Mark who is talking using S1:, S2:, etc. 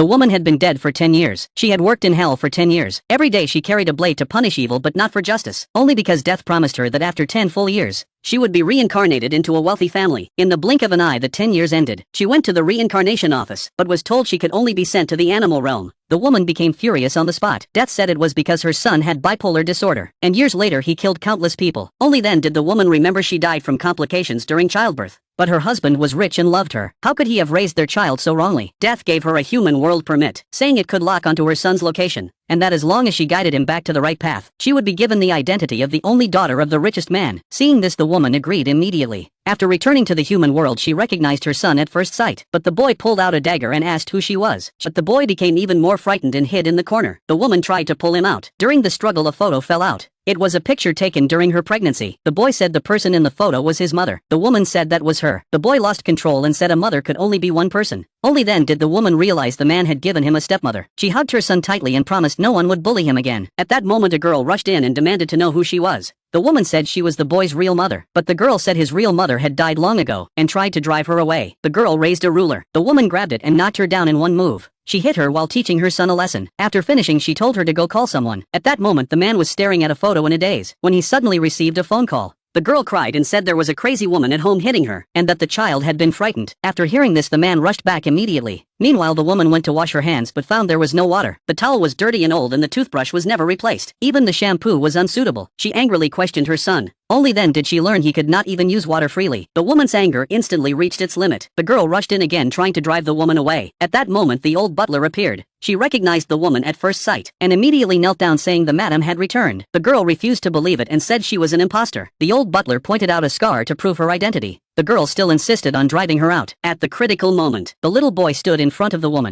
S1: The woman had been dead for 10 years. She had worked in hell for 10 years. Every day she carried a blade to punish evil but not for justice. Only because death promised her that after 10 full years, she would be reincarnated into a wealthy family. In the blink of an eye, the 10 years ended. She went to the reincarnation office, but was told she could only be sent to the animal realm. The woman became furious on the spot. Death said it was because her son had bipolar disorder, and years later he killed countless people. Only then did the woman remember she died from complications during childbirth. But her husband was rich and loved her. How could he have raised their child so wrongly? Death gave her a human world permit, saying it could lock onto her son's location, and that as long as she guided him back to the right path, she would be given the identity of the only daughter of the richest man. Seeing this, the woman agreed immediately. After returning to the human world, she recognized her son at first sight, but the boy pulled out a dagger and asked who she was. But the boy became even more frightened and hid in the corner. The woman tried to pull him out. During the struggle, a photo fell out. It was a picture taken during her pregnancy. The boy said the person in the photo was his mother. The woman said that was her. The boy lost control and said a mother could only be one person. Only then did the woman realize the man had given him a stepmother. She hugged her son tightly and promised no one would bully him again. At that moment, a girl rushed in and demanded to know who she was. The woman said she was the boy's real mother, but the girl said his real mother had died long ago and tried to drive her away. The girl raised a ruler. The woman grabbed it and knocked her down in one move. She hit her while teaching her son a lesson. After finishing, she told her to go call someone. At that moment, the man was staring at a photo in a daze when he suddenly received a phone call. The girl cried and said there was a crazy woman at home hitting her, and that the child had been frightened. After hearing this, the man rushed back immediately. Meanwhile, the woman went to wash her hands but found there was no water. The towel was dirty and old, and the toothbrush was never replaced. Even the shampoo was unsuitable. She angrily questioned her son. Only then did she learn he could not even use water freely. The woman's anger instantly reached its limit. The girl rushed in again, trying to drive the woman away. At that moment, the old butler appeared. She recognized the woman at first sight and immediately knelt down, saying the madam had returned. The girl refused to believe it and said she was an imposter. The old butler pointed out a scar to prove her identity. The girl still insisted on driving her out. At the critical moment, the little boy stood in front of the woman.